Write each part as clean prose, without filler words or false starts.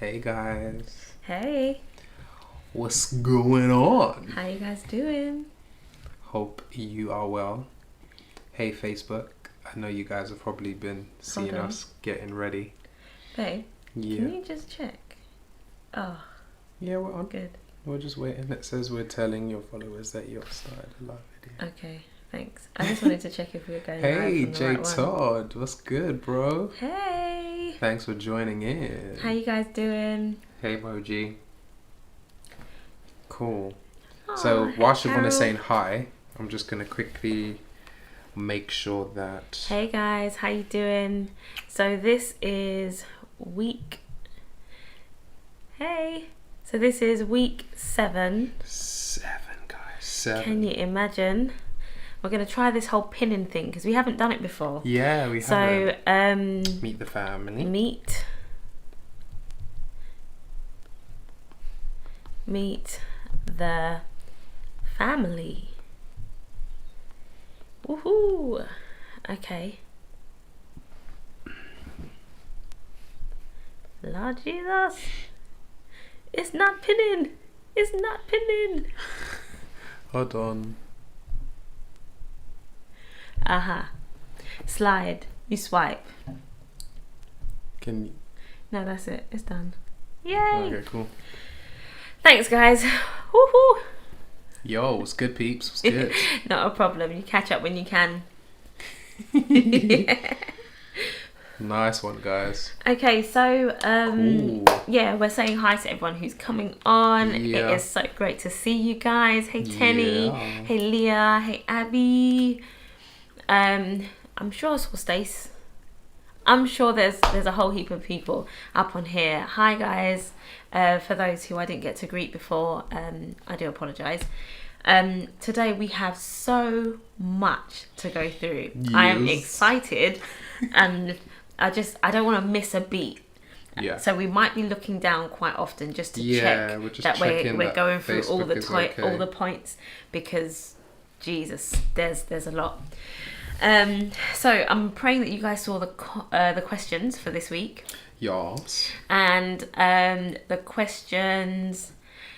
Hey guys, Hey, what's going on? how you guys doing? Hope you are well. Hey Facebook, I know you guys have probably been seeing Hold on. us getting ready. Babe, Yeah, can you just check? Oh, yeah, we're on. good. We're just waiting. It says we're telling your followers that you've started a live video. Okay, thanks. I just wanted to check if we were going Hey live from the J right one. Todd, what's good, bro? Hey, Thanks for joining in. how you guys doing? Hey Moji. Cool. Oh, So hey, while Siobhan Carol. is saying hi, I'm just gonna quickly make sure that. Hey guys, how you doing? So this is week. Hey, so this is week 7. 7, guys. 7. Can you imagine? We're gonna try this whole pinning thing because we haven't done it before. Yeah, we So haven't. Meet the family. Meet the family. Woohoo! Okay. Lord Jesus. It's not pinning. It's not pinning. Hold on. Aha. Slide. You swipe. Can you? No, that's it. It's done. Yay! Okay, cool. Thanks, guys. Woohoo! Yo, what's good, peeps? What's good? Not a problem. You catch up when you can. Nice one, guys. Okay, so Cool. yeah, we're saying hi to everyone who's coming on. Yeah. It is so great to see you guys. Hey Tenny, Yeah. hey Leah, hey Abby. I'm sure Stace. I'm sure there's a whole heap of people up on here. Hi guys. For those who I didn't get to greet before, I do apologise. Today we have so much to go through. I am Yes. excited and I don't want to miss a beat. Yeah. So we might be looking down quite often just to Yeah, check we're just that checking we're that going through all Facebook the is okay. all the points because Jesus, there's a lot. So I'm praying that you guys saw the questions for this week. Yes. And the questions,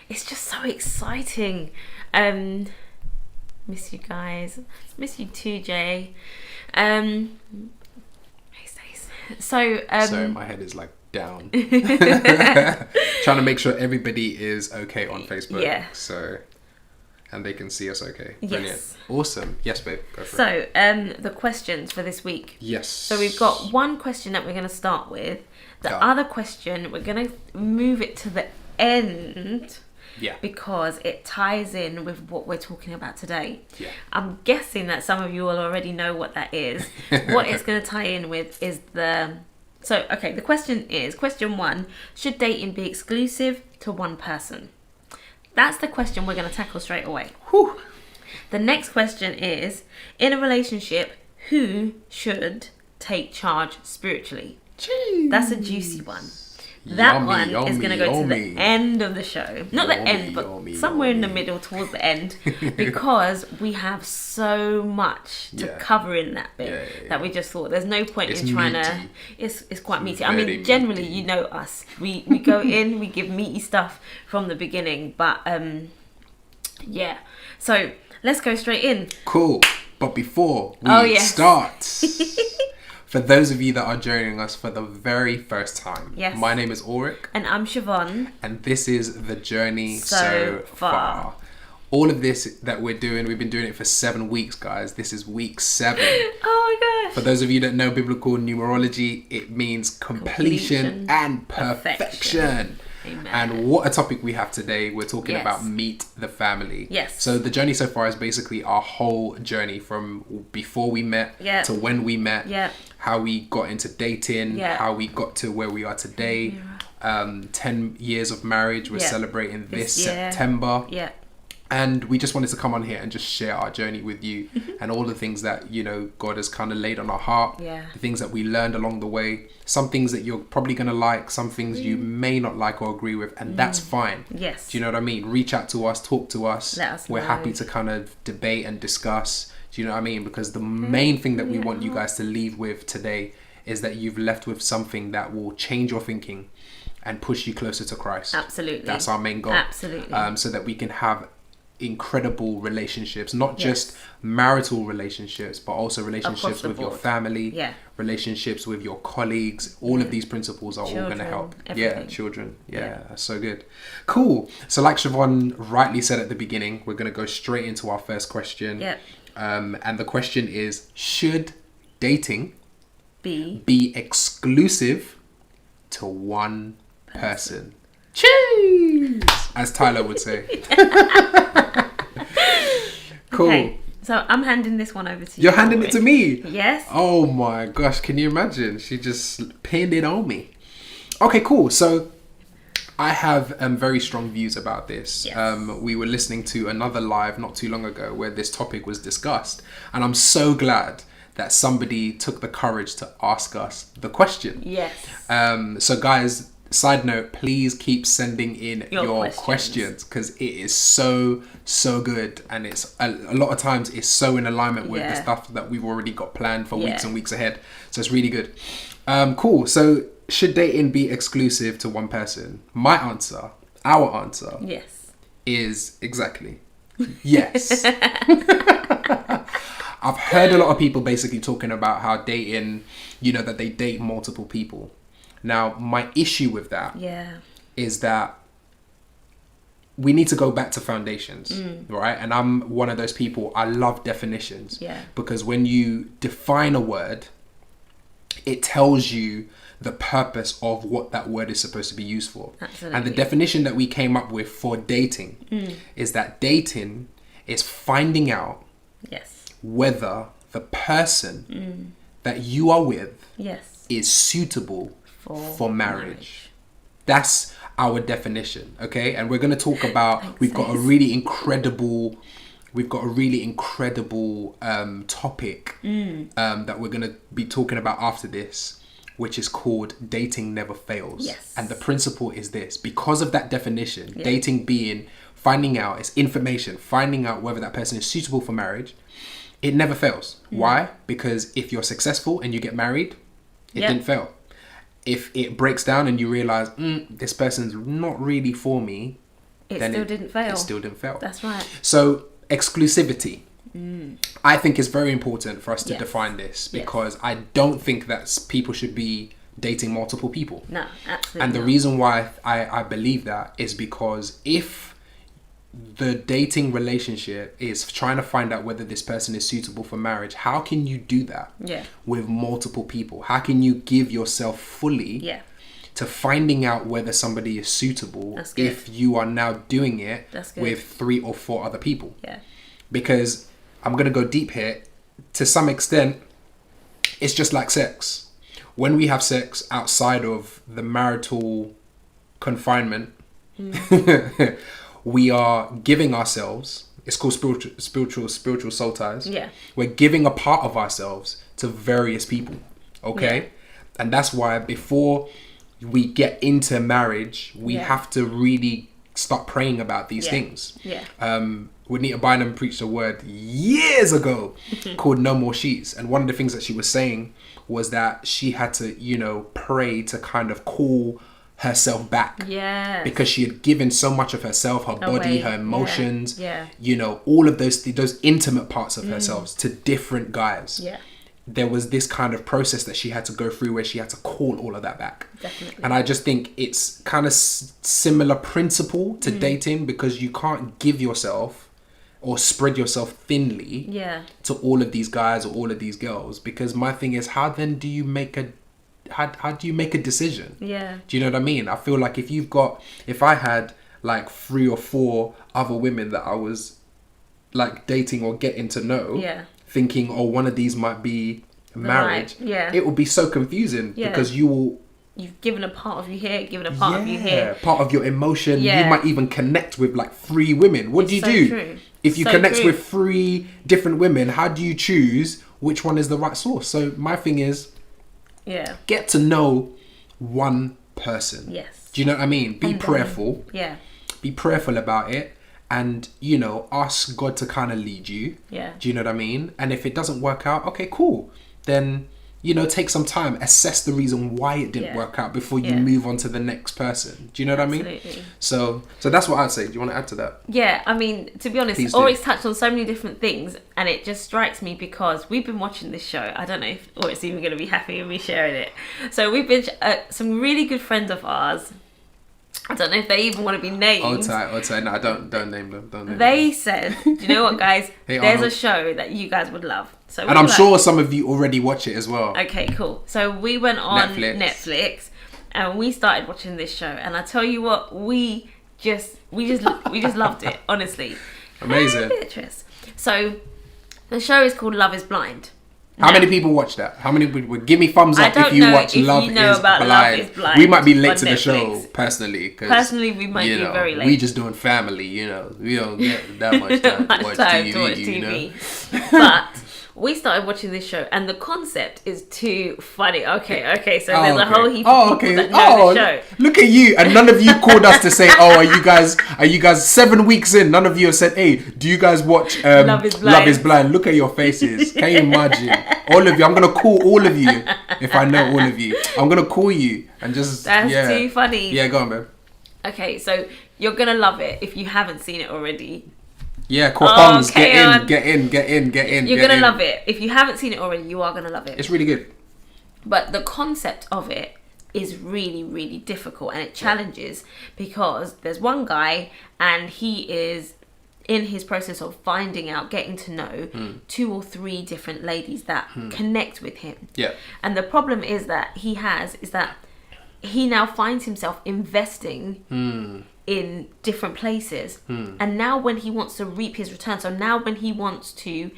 it's just so exciting. Miss you guys. Miss you too, Jay. Hey, Stace. So Sorry, my head is like down. Trying to make sure everybody is okay on Facebook. Yeah. So, and they can see us okay. Brilliant. Yes. Awesome. Yes, babe. Go for it. So the questions for this week. Yes. So we've got one question that we're going to start with. The Yeah. other question, we're going to move it to the end Yeah. because it ties in with what we're talking about today. Yeah. I'm guessing that some of you will already know what that is. What it's going to tie in with is the question is, question 1, should dating be exclusive to one person? That's the question we're going to tackle straight away. Whew. The next question is, in a relationship, who should take charge spiritually? Jeez. That's a juicy one. That Yummy, one is yummy, going to go to yummy. the end of the show. Not the Yummy, end, but yummy, somewhere in the yummy. middle towards the end because we have so much to Yeah. cover in that bit Yeah. that we just thought there's no point It's in trying to... meaty. It's quite It's meaty. I mean, very generally, meaty. you know us. We go in, we give meaty stuff from the beginning, but yeah. So let's go straight in. Cool. But before we Oh, yes. start, for those of you that are joining us for the very first time, Yes. my name is Ulrich, And I'm Siobhan. and this is the journey So so far. far. All of this that we're doing, we've been doing it for 7 weeks, guys. This is week 7. Oh my gosh. For those of you that know biblical numerology, it means completion Completion, and perfection. perfection. Amen. And what a topic we have today. We're talking Yes. about meet the family. Yes. So the journey so far is basically our whole journey from before we met Yeah. to when we met, Yeah. how we got into dating, Yeah. how we got to where we are today. 10 years of marriage. We're Yeah. celebrating this This year. September. Yeah. And we just wanted to come on here and just share our journey with you Mm-hmm. and all the things that, God has kind of laid on our heart. Yeah. The things that we learned along the way. Some things that you're probably going to like, some things you may not like or agree with, and that's fine. Yes. Do you know what I mean? Reach out to us, talk to us. Let us We're know. happy to kind of debate and discuss. Do you know what I mean? Because the main thing that we want you guys to leave with today is that you've left with something that will change your thinking. and push you closer to Christ. Absolutely. That's our main goal. Absolutely. So that we can have incredible relationships, not just marital relationships, but also relationships with your family, relationships with your colleagues. All of these principles are all going to help. Everything. Yeah, children. Yeah, that's so good. Cool. So like Siobhan rightly said at the beginning, we're going to go straight into our first question. Yep. And the question is, should dating be exclusive to one person? Cheese! As Tyler would say. Cool. Okay, so I'm handing this one over to you. You're handing it to me? Yes. Oh my gosh, can you imagine? She just pinned it on me. Okay, cool. So I have very strong views about this. Yes. We were listening to another live not too long ago where this topic was discussed. And I'm so glad that somebody took the courage to ask us the question. Yes. So guys, side note, please keep sending in your questions because it is so good, and it's a lot of times it's so in alignment with the stuff that we've already got planned for weeks and weeks ahead. So it's really good. Cool. So should dating be exclusive to one person? My answer, our answer, is exactly yes. I've heard a lot of people basically talking about how dating, that they date multiple people. Now, my issue with that is that we need to go back to foundations, right? And I'm one of those people, I love definitions. Because when you define a word, it tells you the purpose of what that word is supposed to be used for. Absolutely. And the definition that we came up with for dating is that dating is finding out whether the person that you are with is suitable for marriage. That's our definition, okay? And we're going to talk about, we've got a really incredible topic that we're going to be talking about after this, which is called Dating Never Fails. And the principle is this: because of that definition, dating being finding out, it's information, finding out whether that person is suitable for marriage, it never fails. Why? Because if you're successful and you get married, it didn't fail. If it breaks down and you realize this person's not really for me, it still didn't fail. That's right. So exclusivity, I think, is very important for us to define this, because I don't think that people should be dating multiple people. No, absolutely. And the reason why I believe that is because if the dating relationship is trying to find out whether this person is suitable for marriage, how can you do that with multiple people? How can you give yourself fully to finding out whether somebody is suitable if you are now doing it with 3 or 4 other people? Because I'm going to go deep here. To some extent, it's just like sex. When we have sex outside of the marital confinement, we are giving ourselves, it's called spiritual soul ties. We're giving a part of ourselves to various people, okay? And that's why before we get into marriage, we have to really start praying about these things. Juanita Bynum preached a word years ago called No More Sheets. And one of the things that she was saying was that she had to, pray to kind of call herself back, because she had given so much of herself, her body, her emotions, all of those intimate parts of herself to different guys. There was this kind of process that she had to go through where she had to call all of that back. Definitely. And I just think it's kind of similar principle to dating, because you can't give yourself or spread yourself thinly to all of these guys or all of these girls, because my thing is, how then do you make a decision? Do you know what I mean? I feel like if I had like 3 or 4 other women that I was like dating or getting to know, thinking, oh, one of these might be marriage, it would be so confusing, because you've given a part of you here, given a part of you here, part of your emotion. You might even connect with like 3 women. What do you do? True. If you connect with 3 different women, how do you choose which one is the right source? So my thing is, get to know one person. Do you know what I mean? Be prayerful. Be prayerful about it, and ask God to kind of lead you. Do you know what I mean? And if it doesn't work out, okay, cool. Then take some time, assess the reason why it didn't work out before you move on to the next person. Do you know what I mean? So that's what I'd say. Do you want to add to that? Yeah, I mean, to be honest, Ori's touched on so many different things, and it just strikes me because we've been watching this show. I don't know if Ori's even going to be happy with me sharing it. So we've been some really good friends of ours. I don't know if they even want to be named. Hold tight. No, don't name them. They said, do you know what, guys? There's a show that you guys would love. So and I'm sure some of you already watch it as well. Okay, cool. So we went on Netflix and we started watching this show. And I tell you what, we just loved it, honestly. Amazing. Beatrice. So the show is called Love is Blind. How many people watch that? How many would give me thumbs up if you watch Love is Blind? We might be late to the show, personally. Personally, we might be very late. We just doing family, We don't get that much time to watch TV, But we started watching this show, and the concept is too funny. Okay. So there's a whole heap of people that know the show. Look at you, and none of you called us to say, "Oh, are you guys 7 weeks in?" None of you have said, "Hey, do you guys watch Love is Blind?" Look at your faces. Can you imagine? All of you. I'm gonna call all of you if I know all of you. I'm gonna call you and just. That's too funny. Yeah, go on, man. Okay, so you're gonna love it if you haven't seen it already. Yeah, Corpons, get in. You're going to love it. If you haven't seen it already, you are going to love it. It's really good. But the concept of it is really, really difficult, and it challenges because there's one guy and he is in his process of finding out, getting to know 2 or 3 different ladies that connect with him. Yeah. And the problem is that he now finds himself investing in different places, and now when he wants to reap his return, so now when he wants to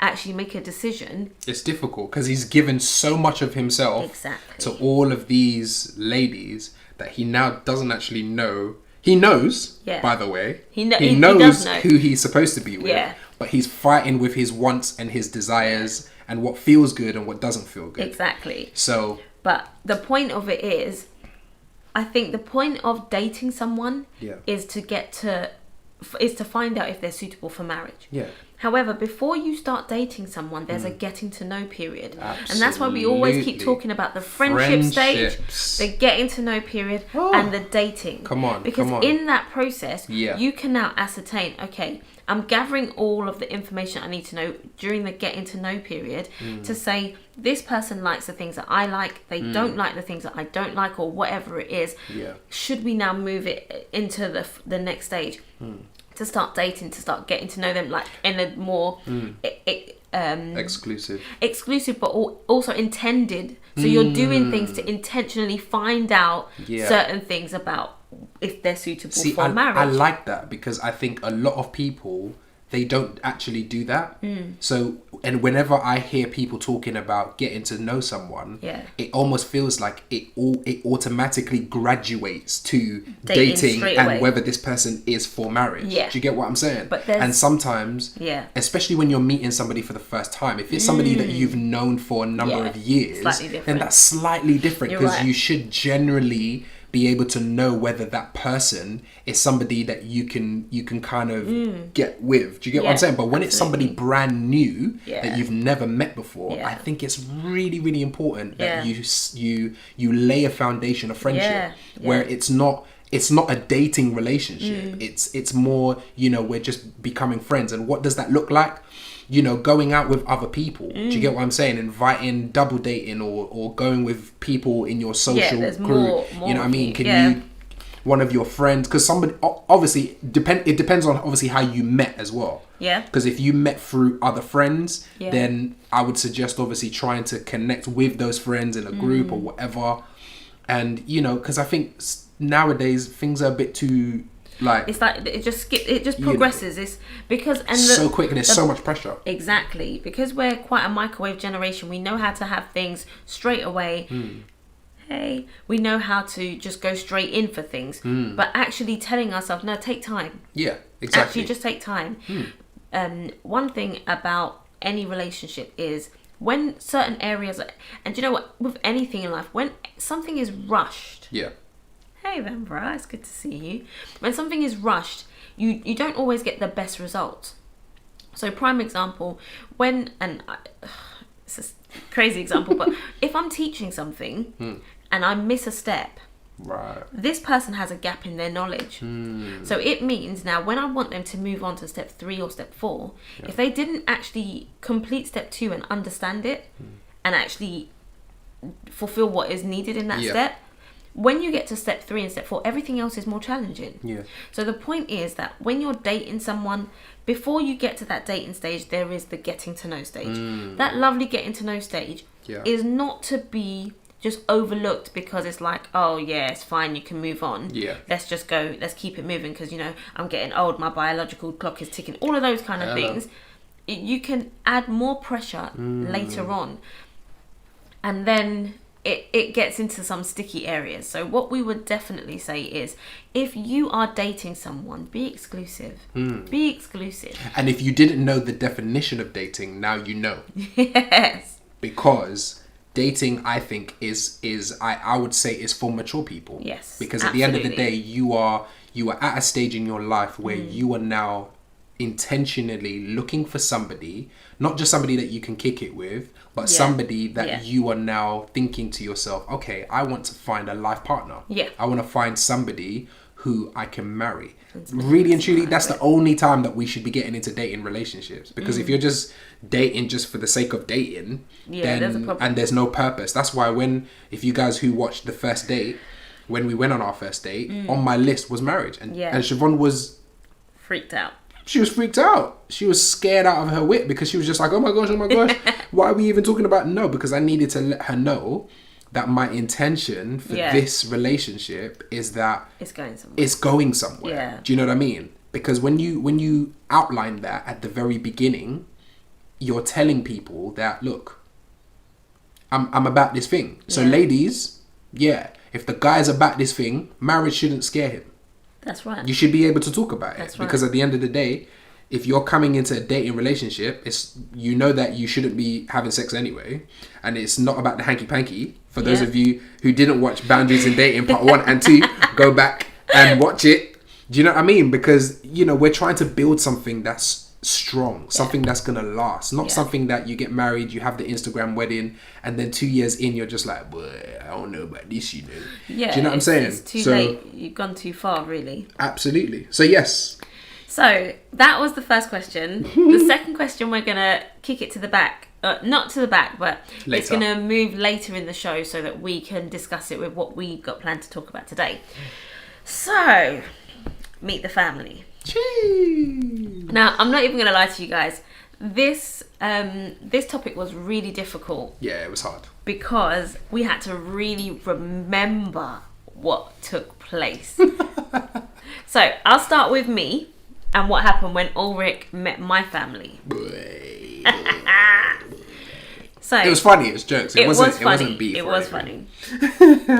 actually make a decision, it's difficult because he's given so much of himself to all of these ladies that he now doesn't actually know. He knows, by the way, he knows who he's supposed to be with, but he's fighting with his wants and his desires and what feels good and what doesn't feel good. Exactly. So, but the point of it is, I think the point of dating someone is to find out if they're suitable for marriage. Yeah. However, before you start dating someone, there's a getting to know period. Absolutely. And that's why we always keep talking about the friendship stage, the getting to know period, and the dating. Come on. Because in that process, you can now ascertain, okay, I'm gathering all of the information I need to know during the getting to know period to say, this person likes the things that I like, they don't like the things that I don't like, or whatever it is. Yeah. Should we now move it into the next stage? To start dating, to start getting to know them like in a more exclusive, but also intended. So you're doing things to intentionally find out certain things about if they're suitable for marriage. I like that because I think a lot of people, they don't actually do that. So, and whenever I hear people talking about getting to know someone, it almost feels like it automatically graduates to dating and whether this person is for marriage. Do you get what I'm saying? And sometimes, especially when you're meeting somebody for the first time, if it's somebody that you've known for a number of years, then that's slightly different because you should generally be able to know whether that person is somebody that you can kind of get with. Do you get what I'm saying? But when it's somebody brand new that you've never met before, I think it's really, really important that you lay a foundation of friendship where it's not a dating relationship. It's more, we're just becoming friends. And what does that look like? Going out with other people. Do you get what I'm saying? Inviting, double dating, or going with people in your social group. More you know what I mean? Can you, one of your friends, because somebody, obviously, it depends on obviously how you met as well. Yeah. Because if you met through other friends, then I would suggest obviously trying to connect with those friends in a group or whatever. And, because I think nowadays things are a bit too... it's like it just progresses. It's because so quick and there's so much pressure. Exactly, because we're quite a microwave generation. We know how to have things straight away. Hey, we know how to just go straight in for things. But actually telling ourselves, no, take time. Yeah, exactly. Actually, just take time. One thing about any relationship is when certain areas, and do you know what? With anything in life, when something is rushed. Yeah. Hey Vanbra, it's good to see you. When something is rushed, you don't always get the best results. So prime example, crazy example, but if I'm teaching something and I miss a step, right, this person has a gap in their knowledge. So it means now when I want them to move on to step 3 or step 4, if they didn't actually complete step 2 and understand it and actually fulfill what is needed in that step, when you get to step 3 and step 4, everything else is more challenging. Yeah. So the point is that when you're dating someone, before you get to that dating stage, there is the getting to know stage. That lovely getting to know stage is not to be just overlooked because it's like, oh yeah, it's fine, you can move on. Yeah. Let's just go, let's keep it moving because, you know, I'm getting old, my biological clock is ticking, all of those kind of things. You can add more pressure later on. And then it gets into some sticky areas. So what we would definitely say is, if you are dating someone, be exclusive. Be exclusive. And if you didn't know the definition of dating, now you know. Yes. Because dating, I think, is I would say is for mature people. Yes. Because at the end of the day, you are at a stage in your life where you are now intentionally looking for somebody, not just somebody that you can kick it with, but somebody that you are now thinking to yourself, okay, I want to find a life partner. Yeah. I want to find somebody who I can marry. Really and truly, that's the only time that we should be getting into dating relationships. Because if you're just dating just for the sake of dating, then there's a problem. and there's no purpose. That's why if you guys who watched the first date, when we went on our first date, on my list was marriage. And Siobhan was freaked out. She was freaked out. She was scared out of her wit because she was just like, oh my gosh, why are we even talking about no? Because I needed to let her know that my intention for this relationship is that it's going somewhere. It's going somewhere. Yeah. Do you know what I mean? Because when you outline that at the very beginning, you're telling people that, look, I'm about this thing. So ladies, if the guy's about this thing, marriage shouldn't scare him. That's right. You should be able to talk about it. That's right. Because at the end of the day, if you're coming into a dating relationship, you know that you shouldn't be having sex anyway. And it's not about the hanky-panky. For those of you who didn't watch Boundaries in Dating Part 1 and 2, go back and watch it. Do you know what I mean? Because, you know, we're trying to build something that's strong, something that's going to last. Not something that you get married, you have the Instagram wedding, and then 2 years in, you're just like, boy, I don't know about this, you know. Yeah, do you know what I'm saying? It's too late. You've gone too far, really. Absolutely. So, yes. So, that was the first question. The second question, we're going to kick it to the back. Not to the back, but later. It's going to move later in the show so that we can discuss it with what we've got planned to talk about today. So, meet the family. Jeez. Now, I'm not even going to lie to you guys. This topic was really difficult. Yeah, it was hard. Because we had to really remember what took place. So, I'll start with me and what happened when Ulrich met my family. So it was funny. It was jokes. It wasn't beef. It was funny.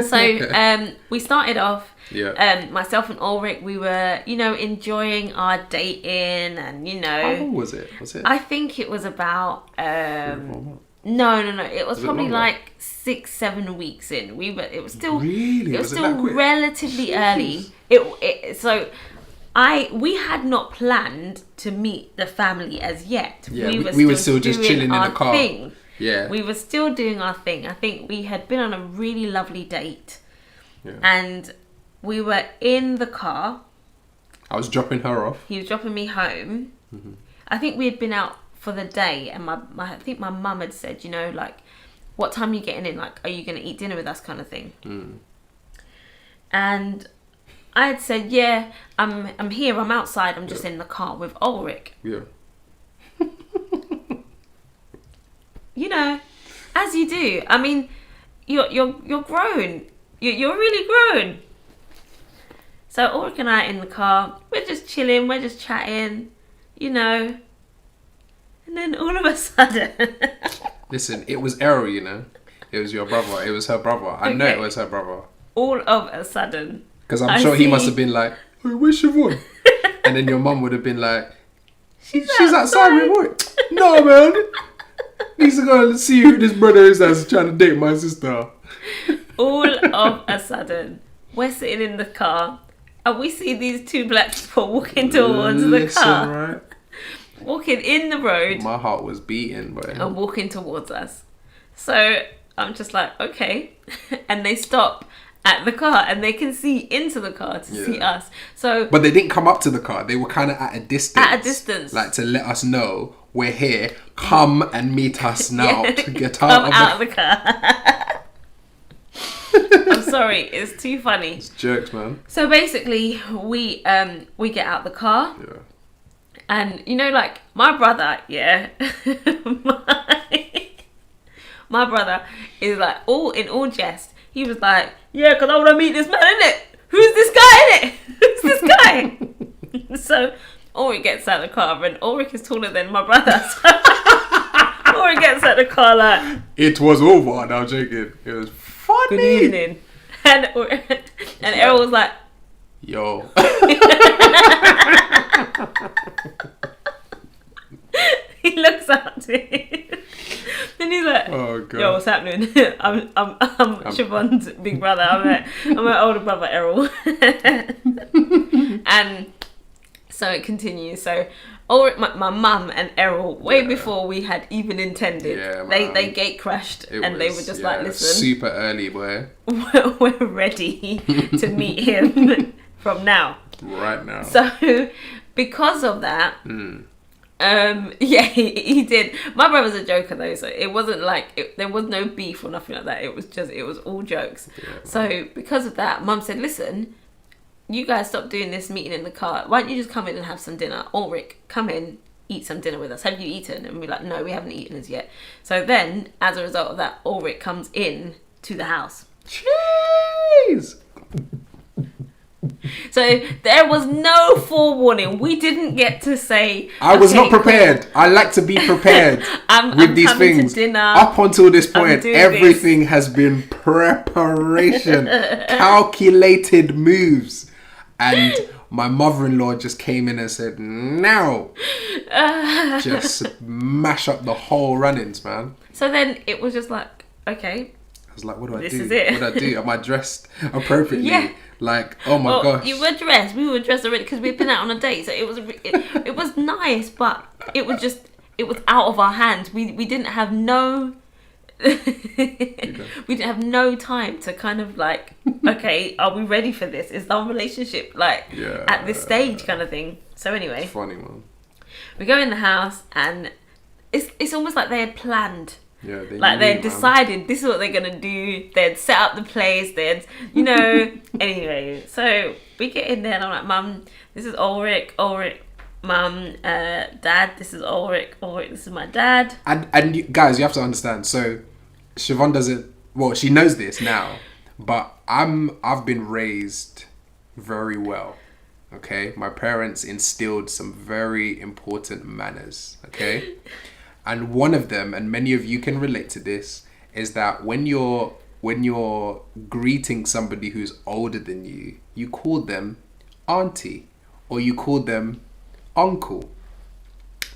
So we started off. Yeah. Myself and Ulrich, we were, enjoying our dating, and How long was it? I think it was about. No. It was probably like 6-7 weeks in. It was still. Really? It was still relatively early. We had not planned to meet the family as yet. Yeah, we were still just chilling in the car. Thing. Yeah. We were still doing our thing. I think we had been on a really lovely date. Yeah. And we were in the car. I was dropping her off. He was dropping me home. Mm-hmm. I think we had been out for the day, and I think my mum had said, what time are you getting in? Like, are you going to eat dinner with us, kind of thing? Mm. And I had said, yeah, I'm here, I'm outside, I'm just in the car with Ulrich. Yeah. As you do. I mean, you're grown. You're really grown. So Ulrich and I are in the car, we're just chilling, we're just chatting, and then all of a sudden... Listen, it was Errol, It was your brother. It was her brother. I know it was her brother. All of a sudden. Because I'm sure he must have been like, hey, where's Siobhan? And then your mum would have been like, she's outside with what? No, man. Needs to go and see who this brother is that's trying to date my sister. All of a sudden, we're sitting in the car and we see these two black people walking towards the car. Right? Walking in the road. My heart was beating, boy. And walking towards us. So I'm just like, okay. And they stop at the car and they can see into the car to see us. So, but they didn't come up to the car. They were kind of at a distance. At a distance. Like to let us know we're here. Come and meet us now. To get out of the car. I'm sorry, it's too funny. It's jerks, man. So basically, we get out the car. Yeah. And you know, like my brother, my brother is like in all jest. He was like, yeah, because I want to meet this man, innit? Who's this guy, innit? Who's this guy? So Ulrich gets out of the car, and Ulrich is taller than my brother. So Ulrich gets out of the car like, it was over. No, I'm joking. It was funny. Good evening. And Errol was like, yo. He looks up to him. And he's like, oh, God. Yo, what's happening? I'm Siobhan's big brother. I'm her older brother, Errol. And so it continues. So my mum and Errol, way before we had even intended, they gate crashed they were just like, listen. Super early, boy. We're ready to meet him from now. Right now. So because of that... he did. My brother's a joker though, so it wasn't like there was no beef or nothing like that. It was all jokes. Yeah. So because of that, Mum said, "Listen, you guys stop doing this meeting in the car. Why don't you just come in and have some dinner? Ulrich, come in, eat some dinner with us. Have you eaten?" And we're like, "No, we haven't eaten as yet." So then, as a result of that, Ulrich comes in to the house. Jeez. So there was no forewarning. We didn't get to say. I was not prepared. Cool. I like to be prepared with these things. Up until this point, everything has been preparation, calculated moves, and my mother-in-law just came in and said, "No, just mash up the whole run-ins, man." So then it was just like, okay. I was like, what do I do? This is it. What do I do? Am I dressed appropriately? Yeah. Like, oh my gosh. You were dressed. We were dressed already because we'd been out on a date. So it was nice, but it was out of our hands. We didn't have no we didn't have no time to kind of like, okay, are we ready for this? Is our relationship like at this stage kind of thing? So anyway, it's funny, man. We go in the house and it's almost like they had planned. Yeah, they had decided this is what they're gonna do. They had set up the place. They had, anyway. So we get in there and I'm like, "Mum, this is Ulrich. Mum, Dad, this is Ulrich. This is my dad." And you, guys, you have to understand. So Siobhan doesn't. Well, she knows this now, but I've been raised very well. Okay, my parents instilled some very important manners. Okay. And one of them, and many of you can relate to this, is that when you're greeting somebody who's older than you, you call them auntie or you call them uncle.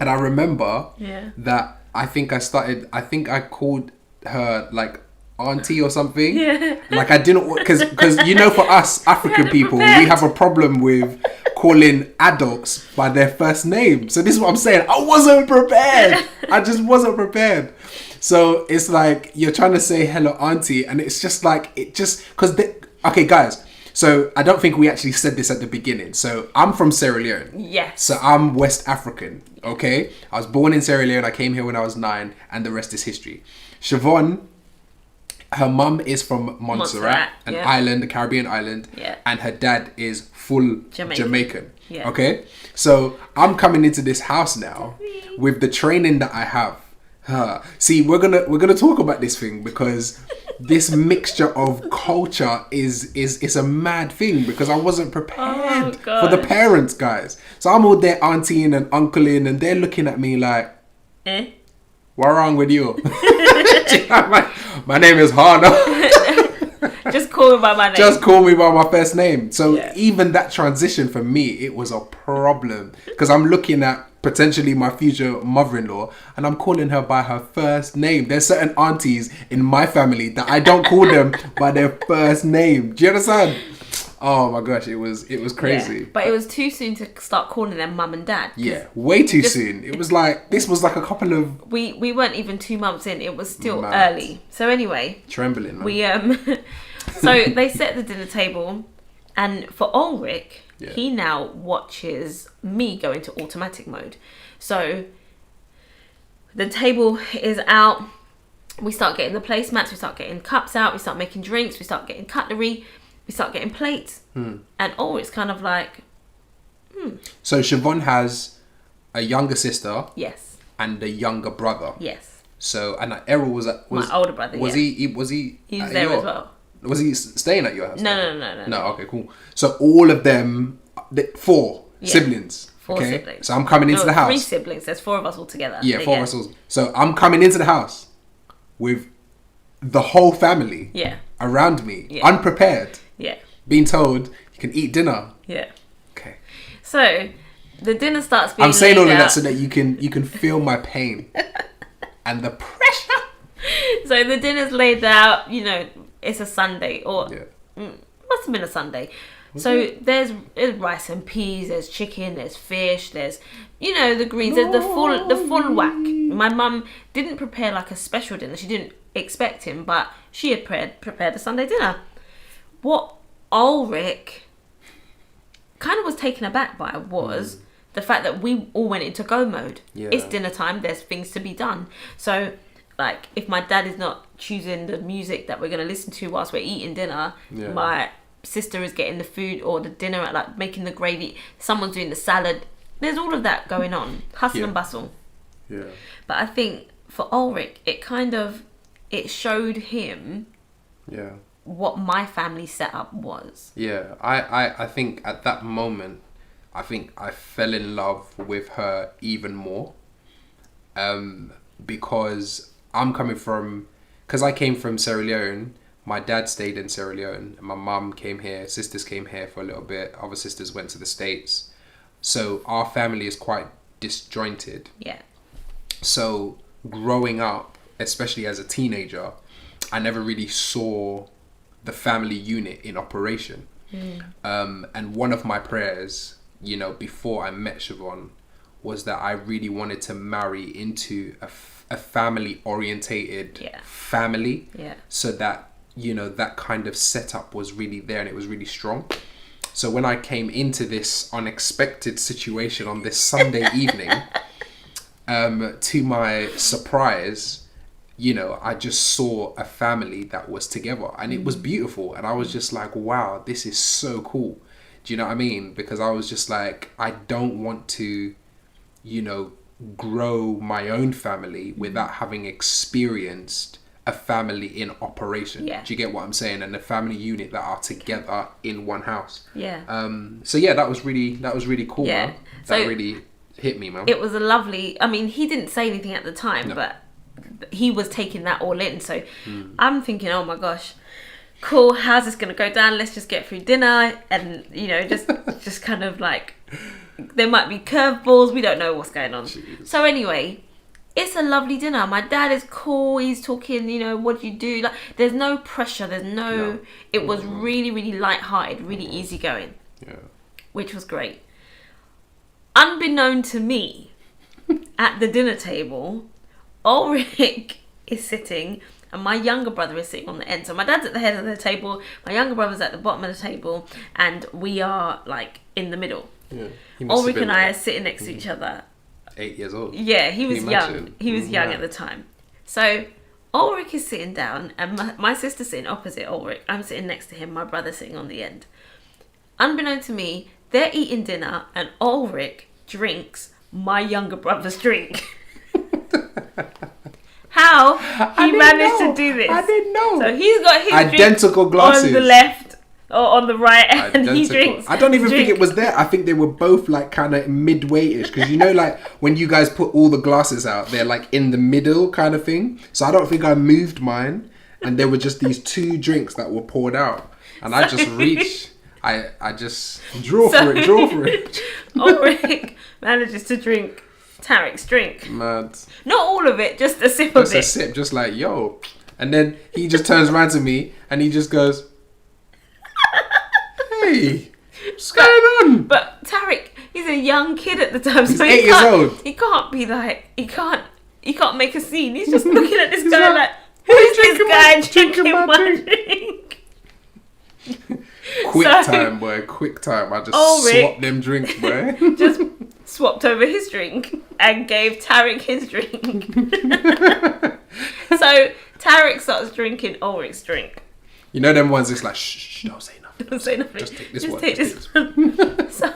And I remember that I think I called her like auntie or something. Yeah. Like I didn't, because for us African people, we have a problem with calling adults by their first name. So this is what I'm saying. I wasn't prepared. I just wasn't prepared. So it's like you're trying to say hello auntie and it's just like, okay guys, so I don't think we actually said this at the beginning. So I'm from Sierra Leone. Yes. So I'm West African. Okay. I was born in Sierra Leone. I came here when I was 9 and the rest is history. Siobhan, her mum is from Montserrat, an island, a Caribbean island, and her dad is full Jamaican. Yeah. Okay, so I'm coming into this house now with the training that I have. See, we're gonna talk about this thing because this mixture of culture is a mad thing because I wasn't prepared for the parents, guys. So I'm all there auntying and uncling, and they're looking at me like, what wrong with you? My name is Hana. Just call me by my name. Just call me by my first name. So even that transition for me, it was a problem because I'm looking at potentially my future mother-in-law and I'm calling her by her first name. There's certain aunties in my family that I don't call them by their first name. Do you understand? Oh my gosh, it was crazy. Yeah, but it was too soon to start calling them mum and dad. Yeah, way too soon. It was like, this was like a couple of... We weren't even 2 months in. It was still early. So anyway. Trembling, man. We, so they set the dinner table. And for Ulrich, he now watches me go into automatic mode. So the table is out. We start getting the placemats. We start getting cups out. We start making drinks. We start getting cutlery. We start getting plates. And Ulrich's kind of like, So Siobhan has a younger sister. Yes. And a younger brother. Yes. So, and Errol was my older brother. Was he was there as well. Was he staying at your house? No. No, okay, cool. So all of them, 4 siblings. 4 siblings. So I'm coming into the house. 3 siblings. There's 4 of us all together. Yeah, 4 of us all. So I'm coming into the house with the whole family around me, unprepared. Yeah. Being told you can eat dinner. Yeah. Okay. So the dinner starts being I'm saying all of out. that so that you can feel my pain and the pressure. So the dinner's laid out, you know, it's a Sunday or must have been a Sunday. So there's rice and peas, there's chicken, there's fish, there's, you know, the greens, there's the full whack. My mum didn't prepare like a special dinner. She didn't expect him, but she had prepared a Sunday dinner. What Ulrich kind of was taken aback by was the fact that we all went into go mode. Yeah. It's dinner time, there's things to be done. So like if my dad is not choosing the music that we're going to listen to whilst we're eating dinner, my sister is getting the food or the dinner, like making the gravy, someone's doing the salad. There's all of that going on, hustle and bustle. Yeah. But I think for Ulrich, it showed him what my family setup was. Yeah, I think at that moment, I think I fell in love with her even more, because I'm coming from, because I came from Sierra Leone. My dad stayed in Sierra Leone. My mum came here. Sisters came here for a little bit. Other sisters went to the States. So our family is quite disjointed. Yeah. So growing up, especially as a teenager, I never really saw the family unit in operation. And one of my prayers, you know, before I met Siobhan, was that I really wanted to marry into a family orientated family. Yeah. So that, you know, that kind of setup was really there and it was really strong. So when I came into this unexpected situation on this Sunday evening, to my surprise, you know, I just saw a family that was together and it was beautiful. And I was just like, wow, this is so cool. Do you know what I mean? Because I was just like, I don't want to, you know, grow my own family without having experienced a family in operation. Yeah. Do you get what I'm saying? And a family unit that are together in one house. Yeah. So yeah, that was really cool, man. That really hit me, man. It was a lovely, I mean, he didn't say anything at the time, but he was taking that all in. So I'm thinking, oh my gosh, cool, how's this going to go down? Let's just get through dinner and, you know, just kind of like, there might be curveballs. We don't know what's going on. Jeez. So anyway, it's a lovely dinner. My dad is cool. He's talking, you know, what do you do? Like, there's no pressure. There's no. It was really, really light-hearted, really easygoing. Yeah. Which was great. Unbeknown to me, at the dinner table, Ulrich is sitting and my younger brother is sitting on the end. So my dad's at the head of the table, my younger brother's at the bottom of the table, and we are like in the middle. Yeah. Ulrich and I are sitting next to each other. 8 years old. Yeah, he was young. He was young at the time. So Ulrich is sitting down and my sister's sitting opposite Ulrich. I'm sitting next to him, my brother's sitting on the end. Unbeknown to me, they're eating dinner and Ulrich drinks my younger brother's drink. How he managed to do this? I didn't know. So he's got his identical glasses on the left or on the right, and he drinks. I don't even think it was there. I think they were both like kind of midway-ish, because you know, like when you guys put all the glasses out, they're like in the middle kind of thing. So I don't think I moved mine, and there were just these 2 drinks that were poured out, and I just reached. I just draw for it. Ulrich manages to drink Tarek's drink. Mad. Not all of it, just a sip of it. Just a sip, just like, yo. And then he just turns around to me and he just goes, hey, Hey, what's going on? But Tariq, he's a young kid at the time, so He's 8 years old. He can't be like, he can't make a scene. He's just looking at this guy like, who is this guy drinking my drink? Quick time, boy. Quick time. I just swapped them drinks, boy. Just swapped over his drink and gave Tariq his drink. So Tariq starts drinking Ulrich's drink. You know them ones, it's like, shh, don't say nothing. Don't say nothing. Just take this Just one. take this one. So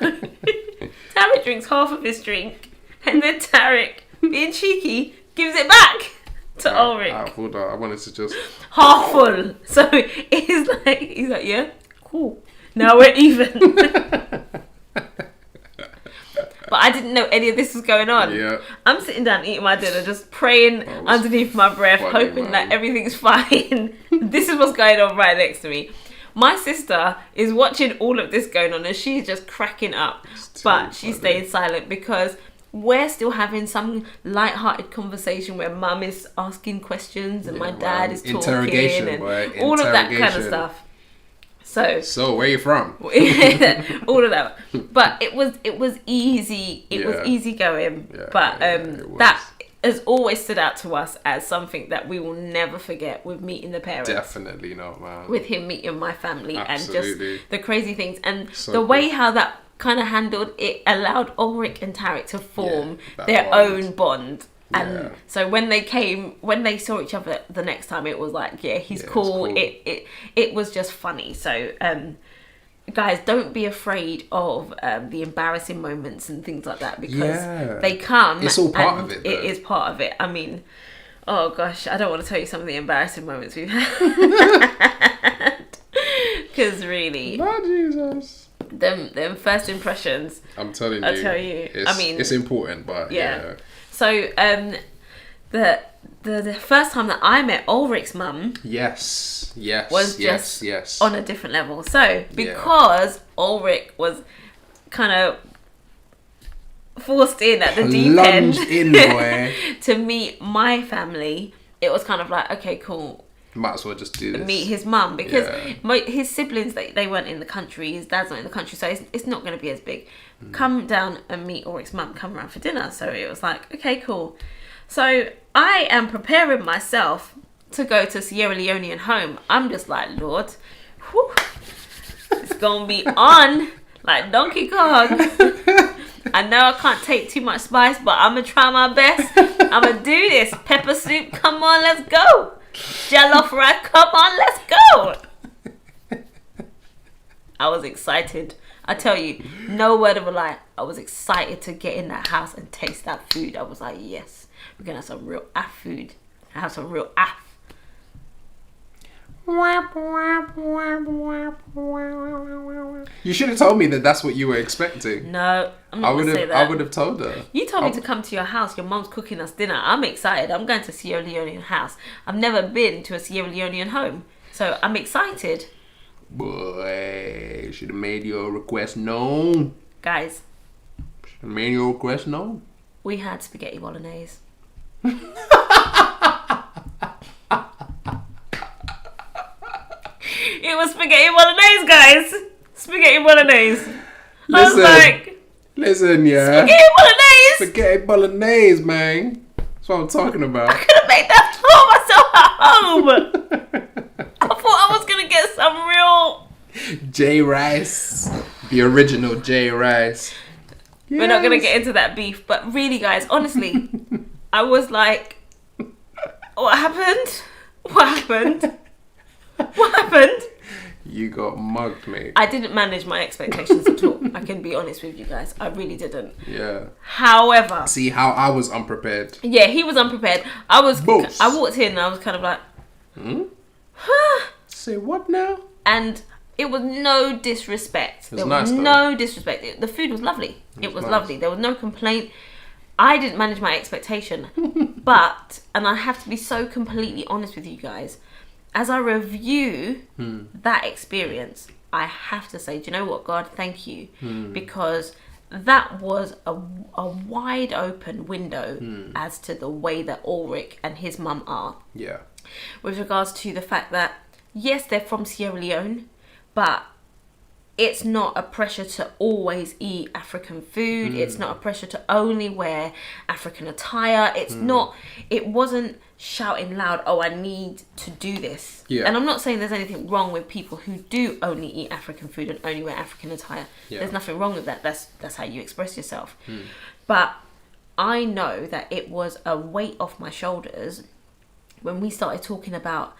Tariq drinks half of his drink, and then Tariq, being cheeky, gives it back to Ulrich. Hold on. I wanted to just... Half full. So he's like, yeah, cool. Now we're even. But I didn't know any of this was going on. Yeah. I'm sitting down eating my dinner, just praying underneath my breath, hoping that everything's fine. This is what's going on right next to me. My sister is watching all of this going on and she's just cracking up. But she's staying silent because we're still having some light-hearted conversation where mum is asking questions and my dad is talking and all of that kind of stuff. So where you from? All of that, but it was easy. It was easy going. But that has always stood out to us as something that we will never forget with meeting the parents. Definitely not, man. With him meeting my family. Absolutely. And just the crazy things and the way how that kind of handled it allowed Ulrich and Tariq to form their own bond. And so when they saw each other the next time, it was like, he's cool. It was just funny. So guys, don't be afraid of the embarrassing moments and things like that because they come. It's all part of it. It is part of it. I mean, oh gosh, I don't want to tell you some of the embarrassing moments we've had because really, Lord Jesus. Them first impressions. I'm telling you. I'll tell you. It's important, but yeah. So the first time that I met Ulrich's mum, was just on a different level. So because Ulrich was kind of forced in at the deep end to meet my family, it was kind of like, okay, cool. Might as well just do this. Meet his mum because his siblings they weren't in the country. His dad's not in the country, so it's not going to be as big. Come down and meet Ulrich's mum. Come around for dinner. So it was like, okay, cool. So I am preparing myself to go to Sierra Leonean home. I'm just like, Lord, whew, it's gonna be on like Donkey Kong. I know I can't take too much spice, but I'm gonna try my best. I'm gonna do this. Pepper soup, come on, let's go. Jollof rice, come on, let's go. I was excited. I tell you, no word of a lie. I was excited to get in that house and taste that food. I was like, yes, we're gonna have some real AF food. I have some real AF. You should have told me that that's what you were expecting. No, I'm not going to say that. I would have told her. You told me to come to your house. Your mom's cooking us dinner. I'm excited. I'm going to a Sierra Leonean house. I've never been to a Sierra Leonean home. So I'm excited. Boy, should have made your request known. Guys. Should have made your request known. We had spaghetti bolognese. It was spaghetti bolognese, guys. Spaghetti bolognese. I was like, listen, yeah. Spaghetti bolognese. Spaghetti bolognese, man. That's what I'm talking about. I could have made that for myself at home. I thought I was gonna get some real J Rice, the original J Rice. Yes. We're not gonna get into that beef, but really, guys, honestly, I was like, what happened? What happened? What happened? You got mugged, mate. I didn't manage my expectations at all. I can be honest with you guys. I really didn't. Yeah. However, see how I was unprepared. Yeah, he was unprepared. I walked in and I was kind of like, Say what now? And it was no disrespect. There was no disrespect. The food was lovely. It was lovely. There was no complaint. I didn't manage my expectation. But, and I have to be so completely honest with you guys, as I review that experience, I have to say, do you know what, God, thank you. Because that was a wide open window as to the way that Ulrich and his mum are. Yeah. With regards to the fact that, yes, they're from Sierra Leone, but it's not a pressure to always eat African food. It's not a pressure to only wear African attire. It's not, it wasn't shouting loud, oh, I need to do this. Yeah. And I'm not saying there's anything wrong with people who do only eat African food and only wear African attire. Yeah. There's nothing wrong with that. That's how you express yourself. But I know that it was a weight off my shoulders when we started talking about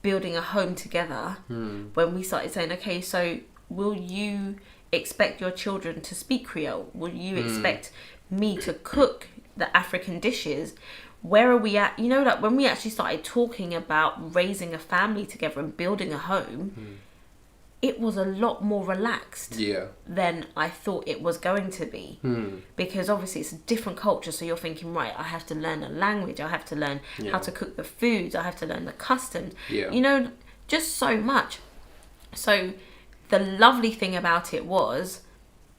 building a home together, when we started saying, okay, so will you expect your children to speak Creole? Will you expect me to cook the African dishes? Where are we at? You know, like when we actually started talking about raising a family together and building a home, it was a lot more relaxed than I thought it was going to be. Because obviously it's a different culture, so you're thinking, right, I have to learn a language, I have to learn how to cook the foods, I have to learn the customs, you know, just so much. So the lovely thing about it was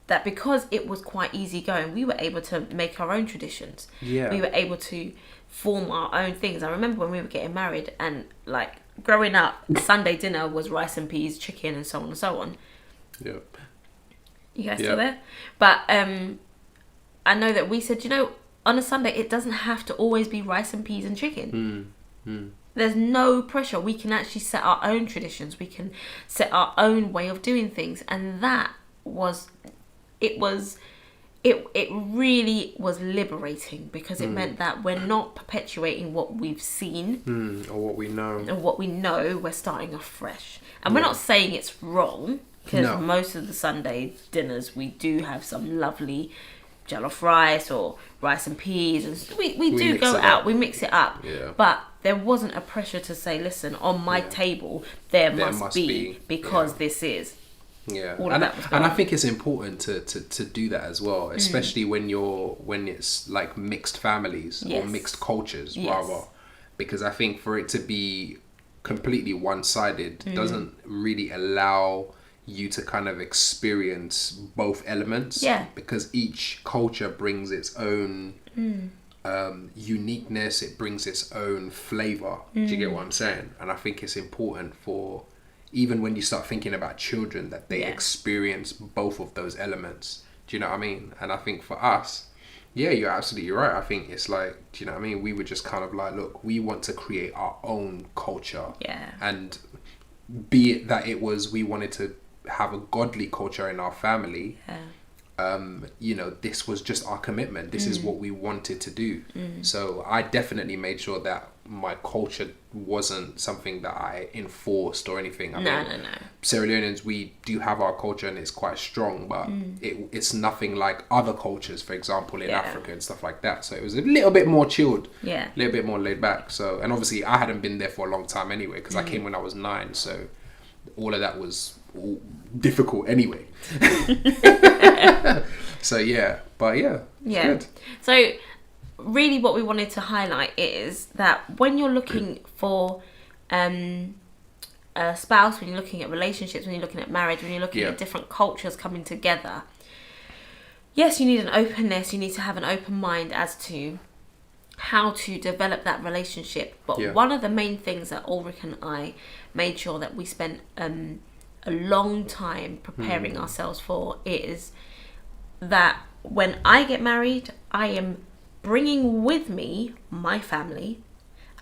that because it was quite easy going, we were able to make our own traditions. We were able to form our own things. I remember when we were getting married, and like growing up, Sunday dinner was rice and peas, chicken, and so on and so on. You guys still there? But I know that we said, you know, on a Sunday it doesn't have to always be rice and peas and chicken. There's no pressure. We can actually set our own traditions. We can set our own way of doing things. And that was, it really was liberating, because it meant that we're not perpetuating what we've seen. Or what we know. And what we know, we're starting afresh. And we're not saying it's wrong, because most of the Sunday dinners, we do have some lovely jollof rice or rice and peas, and we do go out, we mix it up, but there wasn't a pressure to say, listen, on my table there must be because this is and I think it's important to do that as well, especially when it's like mixed families or mixed cultures rather, because I think for it to be completely one-sided doesn't really allow you to kind of experience both elements, because each culture brings its own uniqueness, it brings its own flavor. Do you get what I'm saying? And I think it's important for, even when you start thinking about children, that they experience both of those elements. Do you know what I mean? And I think for us, you're absolutely right. I think it's like, do you know what I mean? We were just kind of like, look, we want to create our own culture. And be it that it was, we wanted to have a godly culture in our family, you know, this was just our commitment. This is what we wanted to do. So I definitely made sure that my culture wasn't something that I enforced or anything. I mean, Sierra Leoneans, we do have our culture and it's quite strong, but it's nothing like other cultures, for example, in Africa and stuff like that. So it was a little bit more chilled, a little bit more laid back. So, and obviously I hadn't been there for a long time anyway, because I came when I was 9, so all of that was difficult anyway. So good. So really what we wanted to highlight is that when you're looking for a spouse, when you're looking at relationships, when you're looking at marriage, when you're looking at different cultures coming together, yes, you need an openness, you need to have an open mind as to how to develop that relationship. But one of the main things that Ulrich and I made sure that we spent a long time preparing ourselves for is that when I get married, I am bringing with me my family,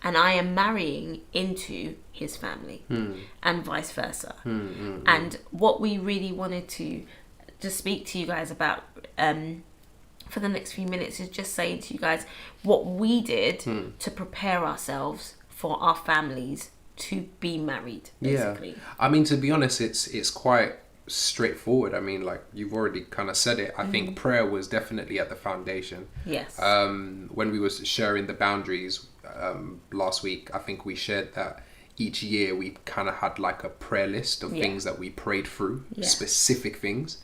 and I am marrying into his family, and vice versa. And what we really wanted to just speak to you guys about for the next few minutes is just saying to you guys what we did to prepare ourselves for our families to be married, basically. I mean, to be honest, it's quite straightforward. I mean, like you've already kind of said it. I think prayer was definitely at the foundation. When we was sharing the boundaries last week, I think we shared that each year we kind of had like a prayer list of things that we prayed through, specific things.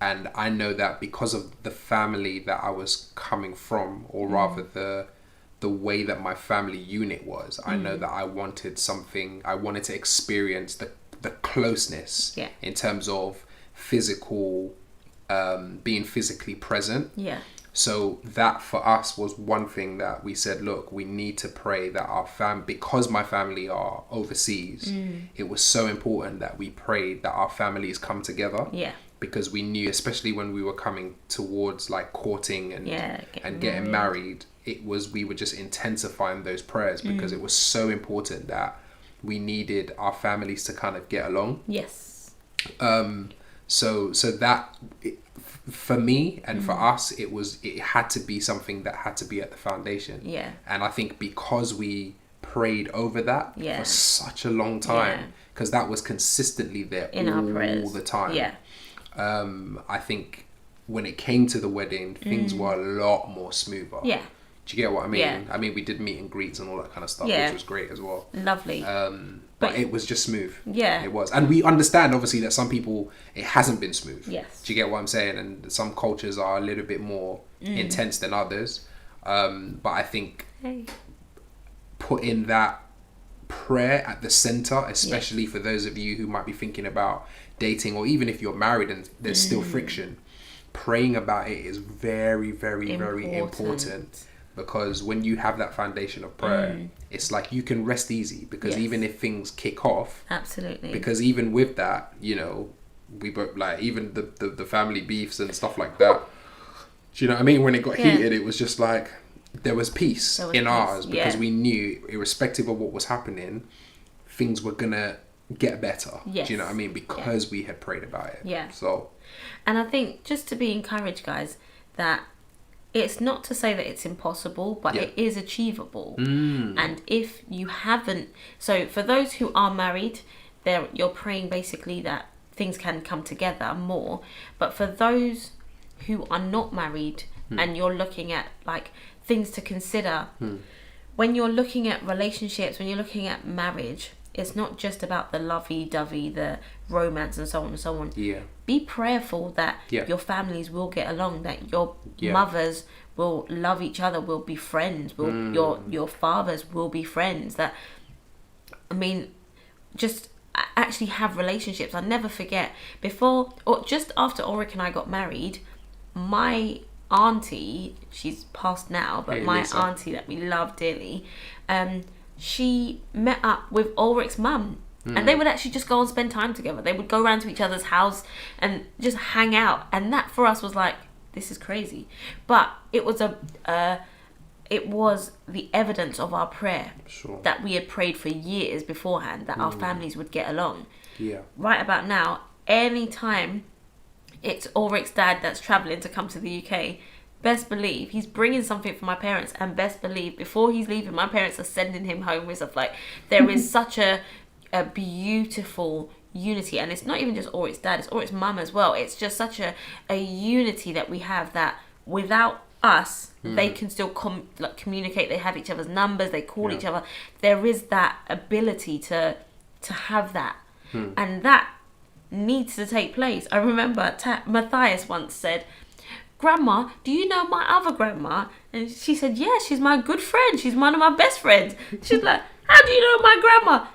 And I know that because of the family that I was coming from, or rather the way that my family unit was, I know that I wanted to experience the closeness in terms of physical, being physically present. So that for us was one thing that we said, look, we need to pray that our because my family are overseas, it was so important that we prayed that our families come together. Yeah. Because we knew, especially when we were coming towards like courting and getting married, we were just intensifying those prayers because it was so important that we needed our families to kind of get along. Yes. So that for me and for us, it had to be something that had to be at the foundation. Yeah. And I think because we prayed over that for such a long time, because that was consistently there in all our prayers. The time. Yeah. I think when it came to the wedding, things were a lot more smoother. Yeah. Do you get what I mean? Yeah. I mean, we did meet and greets and all that kind of stuff, which was great as well. Lovely. But it was just smooth. Yeah. It was. And we understand, obviously, that some people, it hasn't been smooth. Yes. Do you get what I'm saying? And some cultures are a little bit more intense than others. But I think putting that prayer at the center, especially for those of you who might be thinking about dating, or even if you're married and there's still friction, praying about it is very, very, very important. Because when you have that foundation of prayer, it's like you can rest easy, because even if things kick off, absolutely, because even with that, you know, we both, like, even the family beefs and stuff like that, do you know what I mean? When it got heated, it was just like there was peace in ours, because we knew, irrespective of what was happening, things were gonna get better. Do you know what I mean? Because we had prayed about it. So, and I think just to be encouraged, guys, that it's not to say that it's impossible, but it is achievable. And if you haven't, so for those who are married, you're praying basically that things can come together more. But for those who are not married and you're looking at like things to consider, when you're looking at relationships, when you're looking at marriage, it's not just about the lovey-dovey, the romance and so on and so on. Be prayerful that your families will get along, that your mothers will love each other, will be friends, your fathers will be friends. That, I mean, just actually have relationships. I'll never forget, before or just after Ulrich and I got married, my auntie, she's passed now, but my auntie that we love dearly, she met up with Ulrich's mum, and they would actually just go and spend time together. They would go around to each other's house and just hang out, and that for us was like, this is crazy. But it was it was the evidence of our prayer that we had prayed for years beforehand, that our families would get along. Right about now, anytime it's Ulrich's dad that's travelling to come to the UK, best believe he's bringing something for my parents, and best believe before he's leaving, my parents are sending him home with stuff. Like, there is such a beautiful unity, and it's not even just Ulrich's dad, it's Ulrich's mum as well. It's just such a unity that we have, that without us, they can still communicate. They have each other's numbers, they call each other. There is that ability to have that, and that needs to take place. I remember Matthias once said, "Grandma, do you know my other grandma?" And she said, "Yeah, she's my good friend. She's one of my best friends." She's like, "How do you know my grandma?"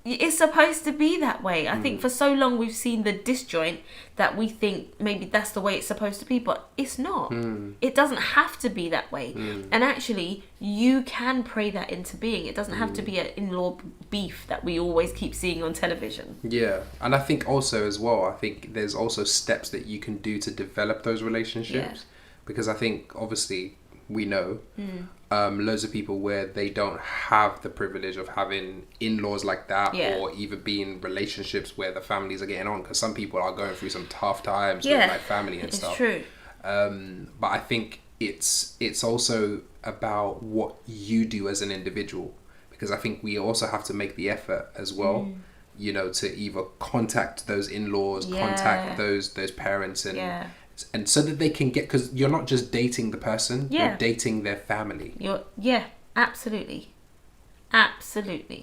It's supposed to be that way. I think for so long we've seen the disjoint that we think maybe that's the way it's supposed to be, but it's not. It doesn't have to be that way. And actually, you can pray that into being. It doesn't have to be an in-law beef that we always keep seeing on television. Yeah, and I think also as well, I think there's also steps that you can do to develop those relationships. Because I think, obviously, we know loads of people where they don't have the privilege of having in-laws like that, or even be in relationships where the families are getting on, because some people are going through some tough times with like family and stuff. True. But I think it's also about what you do as an individual, because I think we also have to make the effort as well, you know, to either contact those in-laws, contact those parents, and so that they can get, because you're not just dating the person, you're dating their family. Absolutely.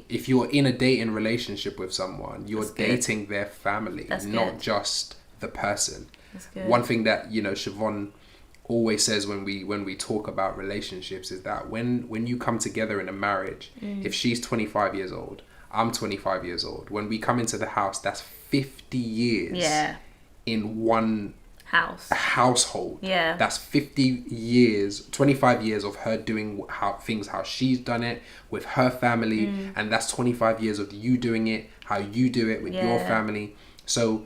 If you're in a dating relationship with someone, you're dating their family, not just the person. That's good. One thing that, you know, Siobhan always says when we talk about relationships is that when you come together in a marriage, if she's 25 years old, I'm 25 years old, when we come into the house, that's 50 years in one household. Yeah. That's 50 years, 25 years of her doing how she's done it with her family. And that's 25 years of you doing it, how you do it with your family. So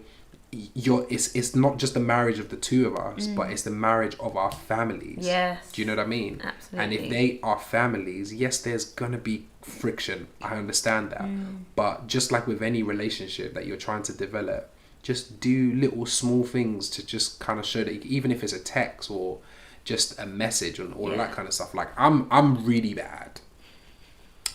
it's not just the marriage of the two of us, but it's the marriage of our families. Yes. Do you know what I mean? Absolutely. And if they are families, yes, there's gonna be friction. I understand that. But just like with any relationship that you're trying to develop, just do little small things to just kind of show that, even if it's a text or just a message and all of that kind of stuff. Like I'm really bad.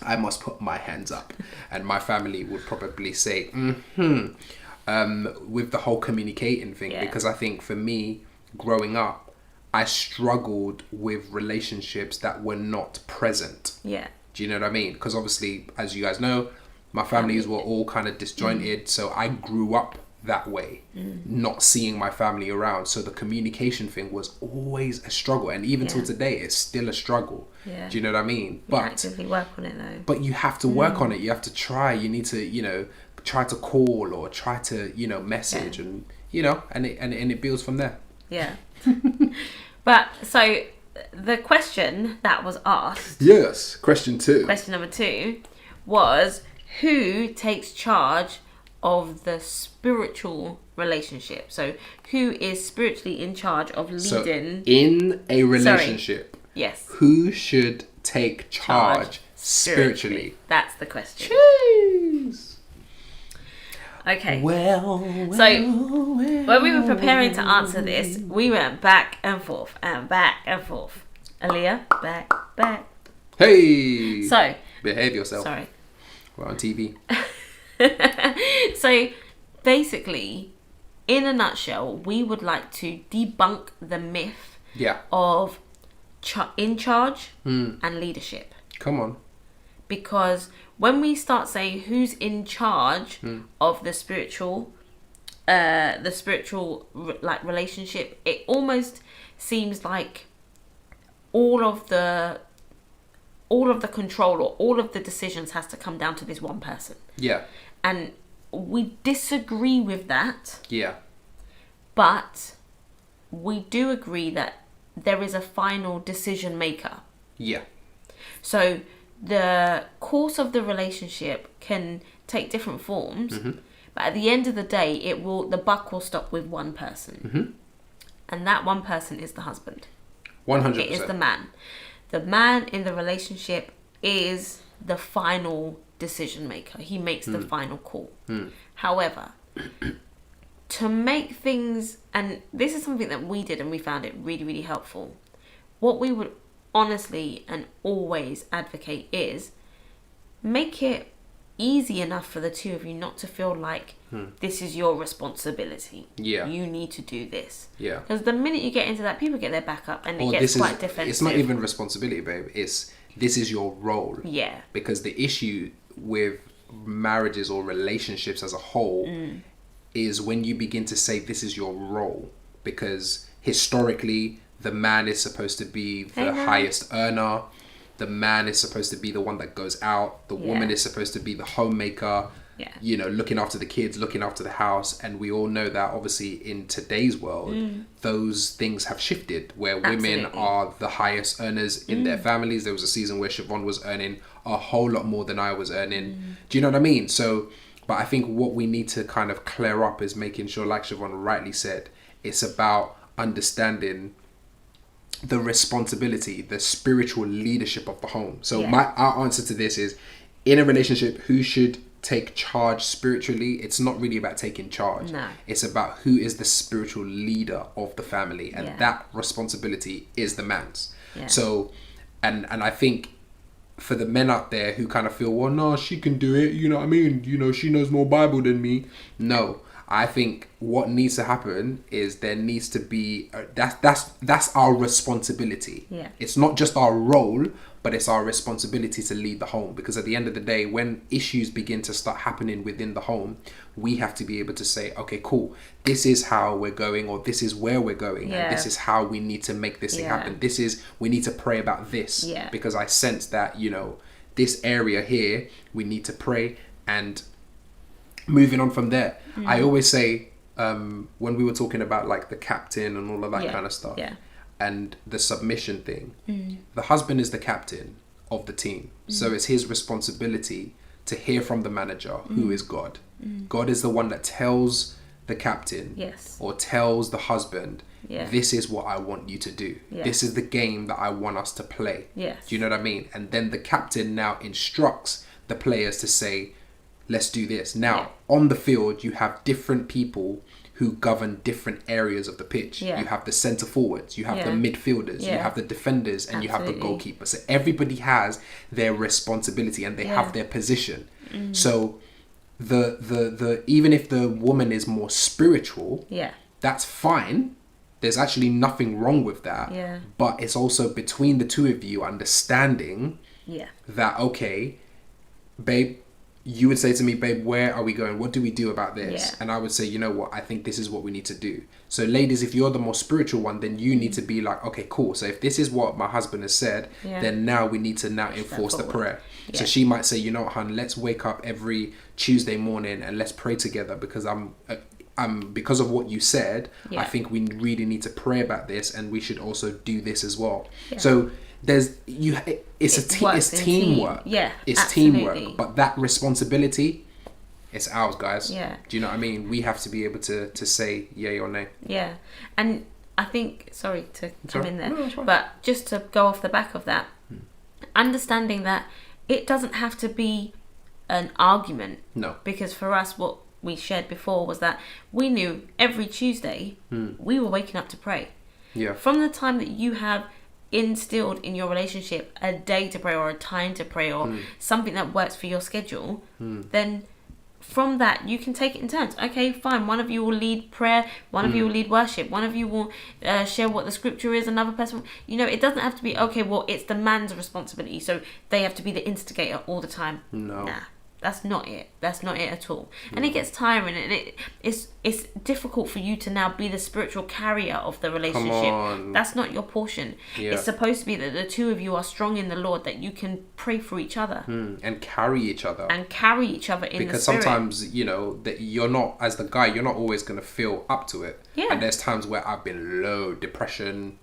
I must put my hands up, and my family would probably say, with the whole communicating thing, because I think for me, growing up, I struggled with relationships that were not present. Yeah. Do you know what I mean? Because obviously, as you guys know, my families were all kind of disjointed, so I grew up that way, not seeing my family around. So the communication thing was always a struggle, and even till today, it's still a struggle. Yeah. Do you know what I mean? You But actively work on it though. But you have to work on it. You have to try. You need to, try to call or try to, message, and and it builds from there. Yeah. But so the question that was asked. Yes. Question number 2 was, who takes charge of the spiritual relationship? So who is spiritually in charge of leading? So in a relationship, yes, who should take charge spiritually? That's the question. Jeez. Okay. Well, so when we were preparing to answer this, we went back and forth and back and forth. Aaliyah, back. Hey. So behave yourself. Sorry. We're on TV. So basically, in a nutshell, we would like to debunk the myth of in charge and leadership. Come on. Because when we start saying who's in charge of the spiritual like relationship, it almost seems like all of the control or all of the decisions has to come down to this one person. Yeah. And we disagree with that. Yeah. But we do agree that there is a final decision maker. Yeah. So the course of the relationship can take different forms, but at the end of the day, the buck will stop with one person. And that one person is the husband. 100%. It is the man. The man in the relationship is the final decision maker. He makes the final call. However, to make things, and this is something that we did and we found it really, really helpful, what we would honestly and always advocate is make it easy enough for the two of you not to feel like this is your responsibility. Yeah. You need to do this. Yeah. Because the minute you get into that, people get their back up and it gets quite defensive. It's not even responsibility, babe. This is your role. Yeah. Because the issue with marriages or relationships as a whole is when you begin to say this is your role. Because historically, the man is supposed to be the highest earner. The man is supposed to be the one that goes out. The woman is supposed to be the homemaker. Yeah. Looking after the kids, looking after the house. And we all know that obviously in today's world, those things have shifted where women are the highest earners in their families. There was a season where Siobhan was earning a whole lot more than I was earning. Do you know what I mean? So, but I think what we need to kind of clear up is making sure, like Siobhan rightly said, it's about understanding the responsibility, the spiritual leadership of the home. So our answer to this is, in a relationship, who should take charge spiritually? It's not really about taking charge. No. It's about who is the spiritual leader of the family, and that responsibility is the man's. Yeah. So, and I think for the men out there who kind of feel, well, no, she can do it. You know what I mean? She knows more Bible than me. No. I think what needs to happen is there needs to be that's our responsibility. Yeah. It's not just our role, but it's our responsibility to lead the home. Because at the end of the day, when issues begin to start happening within the home, we have to be able to say, okay, cool, this is how we're going, or this is where we're going, and this is how we need to make this thing happen. We need to pray about this, because I sense that this area here we need to pray, and moving on from there. I always say, when we were talking about like the captain and all of that kind of stuff, and the submission thing, the husband is the captain of the team, so it's his responsibility to hear from the manager, who is God. God is the one that tells the captain or tells the husband, this is what I want you to do. This is the game that I want us to play. Do you know what I mean? And then the captain now instructs the players to say, let's do this. Now, on the field, you have different people who govern different areas of the pitch. You have the centre forwards, you have the midfielders, you have the defenders, and you have the goalkeeper. So everybody has their responsibility and they have their position. So the even if the woman is more spiritual, that's fine. There's actually nothing wrong with that. But it's also between the two of you understanding that, okay, babe, you would say to me, babe, where are we going? What do we do about this? And I would say, you know what? I think this is what we need to do. So ladies, if you're the more spiritual one, then you need to be like, okay, cool. So if this is what my husband has said, then now we need to now enforce the prayer. So she might say, you know what, hon, let's wake up every Tuesday morning and let's pray together because because of what you said, I think we really need to pray about this, and we should also do this as well. So it's teamwork. It's absolutely. Teamwork, but that responsibility, it's ours, guys. Do you know what I mean? We have to be able to say yay or nay. And I think, sorry to come in there, but just to go off the back of that, understanding that it doesn't have to be an argument. No. Because for us, what we shared before was that we knew every Tuesday we were waking up to pray. From the time that you have instilled in your relationship a day to pray or a time to pray or something that works for your schedule, then from that you can take it in turns. Okay, fine, one of you will lead prayer, one of you will lead worship, one of you will share what the scripture is, another person, it doesn't have to be, okay, well, it's the man's responsibility, so they have to be the instigator all the time. Nah, that's not it at all. And it gets tiring, and it's difficult for you to now be the spiritual carrier of the relationship. That's not your portion. It's supposed to be that the two of you are strong in the Lord, that you can pray for each other and carry each other in the spirit. Because sometimes that you're not, as the guy, you're not always going to feel up to it. And there's times where I've been low, depression,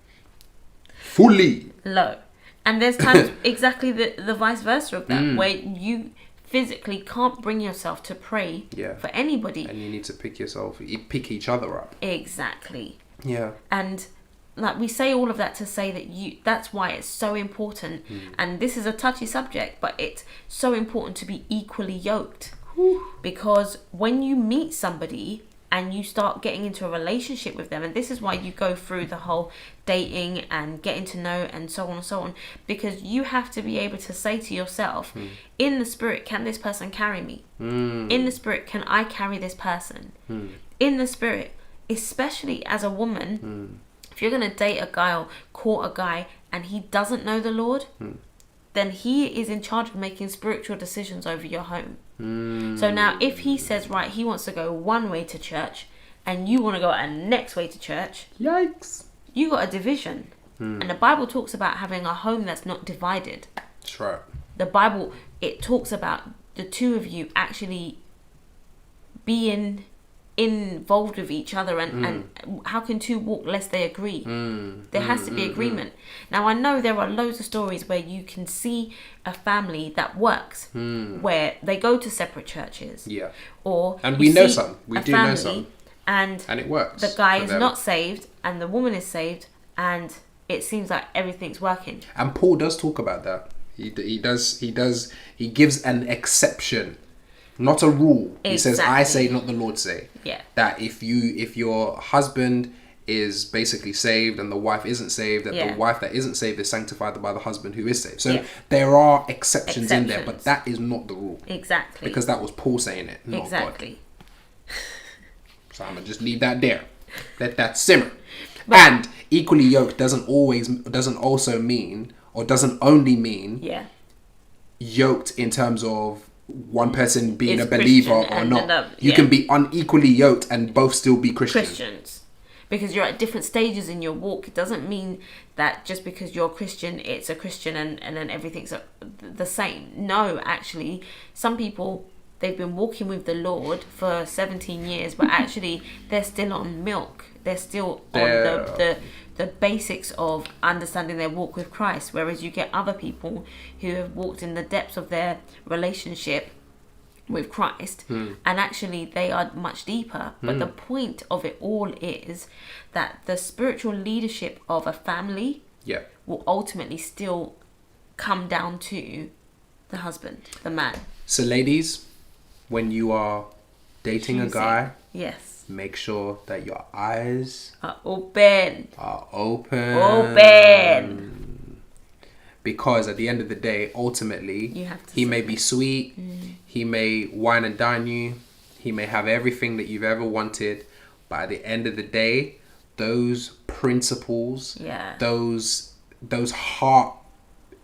fully low, and there's times exactly the vice versa of that, where you physically can't bring yourself to pray for anybody, and you need to pick each other up. Exactly. And like, we say all of that to say that that's why it's so important, and this is a touchy subject, but it's so important to be equally yoked. Because when you meet somebody and you start getting into a relationship with them, and this is why you go through the whole dating and getting to know and so on and so on, because you have to be able to say to yourself, in the spirit, can this person carry me? In the spirit, can I carry this person? In the spirit, especially as a woman, if you're going to date a guy or court a guy and he doesn't know the Lord, then he is in charge of making spiritual decisions over your home. So now if he says, right, he wants to go one way to church and you want to go a next way to church, yikes, you got a division. And the Bible talks about having a home that's not divided. That's right. The Bible, it talks about the two of you actually being involved with each other, and how can two walk lest they agree? There has to be agreement. Now I know there are loads of stories where you can see a family that works, where they go to separate churches, and we know some, we do know some, and it works. The guy is not saved and the woman is saved, and it seems like everything's working. And Paul does talk about that. He gives an exception, not a rule. Exactly. He says, I say, not the Lord say. That if your husband is basically saved and the wife isn't saved, that the wife that isn't saved is sanctified by the husband who is saved. So there are exceptions in there, but that is not the rule. Exactly. Because that was Paul saying it, not God. So I'm gonna just leave that there. Let that simmer. And equally yoked doesn't also mean, or doesn't only mean, yoked in terms of one person being a believer or not. You can be unequally yoked and both still be Christians. Because you're at different stages in your walk. It doesn't mean that just because you're Christian, it's a Christian and then everything's the same. No, actually, some people they've been walking with the Lord for 17 years, but actually they're still on milk. They're still on the basics of understanding their walk with Christ. Whereas you get other people who have walked in the depths of their relationship with Christ, and actually they are much deeper. But the point of it all is that the spiritual leadership of a family will ultimately still come down to the husband, the man. So ladies, when you are dating a guy, make sure that your eyes are open. Because at the end of the day, ultimately, he may be sweet, he may wine and dine you, he may have everything that you've ever wanted, but at the end of the day, those principles, those heart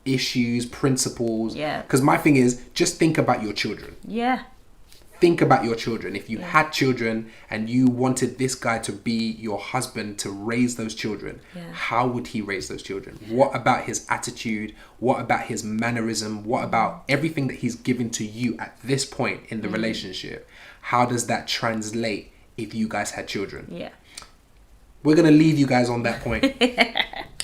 issues, principles. Because my thing is, just think about your children. Think about your children. If you had children and you wanted this guy to be your husband to raise those children, how would he raise those children? What about his attitude? What about his mannerism? What about everything that he's given to you at this point in the relationship? How does that translate if you guys had children? We're going to leave you guys on that point.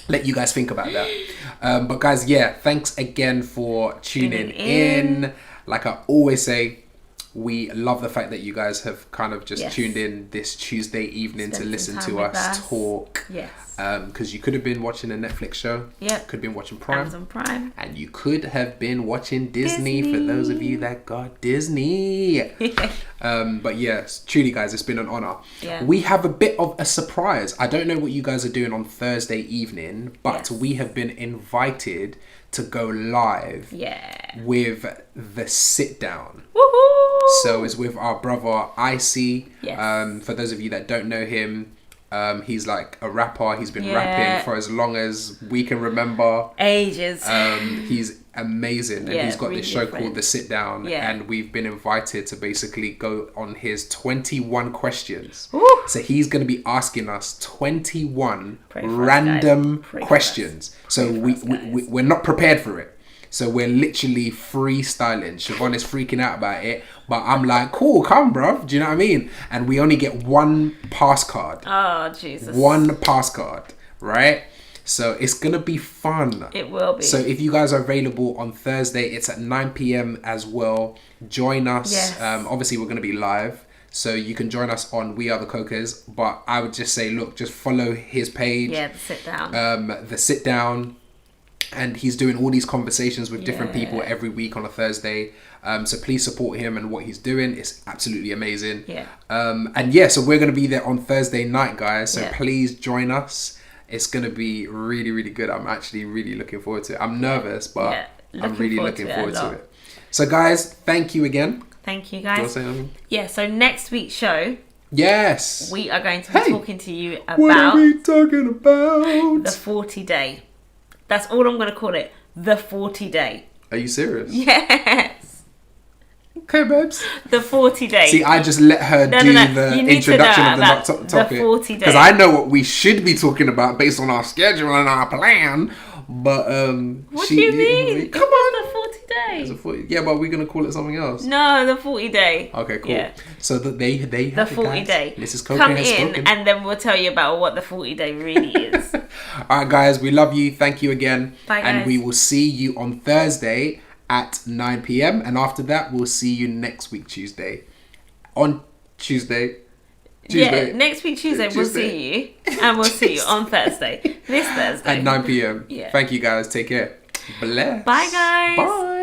Let you guys think about that. But guys, thanks again for tuning in. Like I always say, we love the fact that you guys have kind of just tuned in this Tuesday evening to listen to us talk. Because you could have been watching a Netflix show. Could have been watching Amazon Prime. And you could have been watching Disney. For those of you that got Disney. But yes, truly guys, it's been an honor. We have a bit of a surprise. I don't know what you guys are doing on Thursday evening, but we have been invited to go live with the sit down. So it's with our brother Icy. For those of you that don't know him, he's like a rapper. He's been rapping for as long as we can remember. Ages. He's amazing, and he's got this show called The Sit Down, and we've been invited to basically go on his 21 questions. So he's going to be asking us 21 random questions. So we're not prepared for it. So we're literally freestyling. Siobhan is freaking out about it, but I'm like, cool, come, bro. Do you know what I mean? And we only get one pass card. Oh, Jesus. One pass card, right? So it's going to be fun. It will be. So if you guys are available on Thursday, it's at 9 p.m. as well. Join us. Obviously, we're going to be live. So you can join us on We Are The Cokers. But I would just say, look, just follow his page. The Sit Down. The Sit Down. And he's doing all these conversations with different people every week on a Thursday. So please support him and what he's doing. It's absolutely amazing. So we're going to be there on Thursday night, guys. So please join us. It's going to be really, really good. I'm actually really looking forward to it. I'm nervous, but I'm really looking forward to it. So guys, thank you again. Thank you, guys. Do you want to say anything? So next week's show, we are going to be talking to you about... What are we talking about? The 40-day. That's all I'm going to call it. The 40-day. Are you serious? Yes. Okay, babes. The 40-day. See, I just let her do the introduction of the topic. The 40-day. Because I know what we should be talking about based on our schedule and our plan. But what do you mean? Come on. The 40-day. Yeah, but we're going to call it something else. No, the 40-day. Okay, cool. Yeah. So that they have the 40-day. Mrs. Coker Come has in spoken. and then we'll tell you about what the 40-day really is. All right, guys, we love you. Thank you again. Bye, guys. And we will see you on Thursday at 9 p.m. And after that, we'll see you next week, Tuesday. On Tuesday. Yeah, next week Tuesday we'll see you. And we'll see you on Thursday. This Thursday. At 9 p.m. Yeah. Thank you, guys. Take care. Bless. Bye, guys. Bye.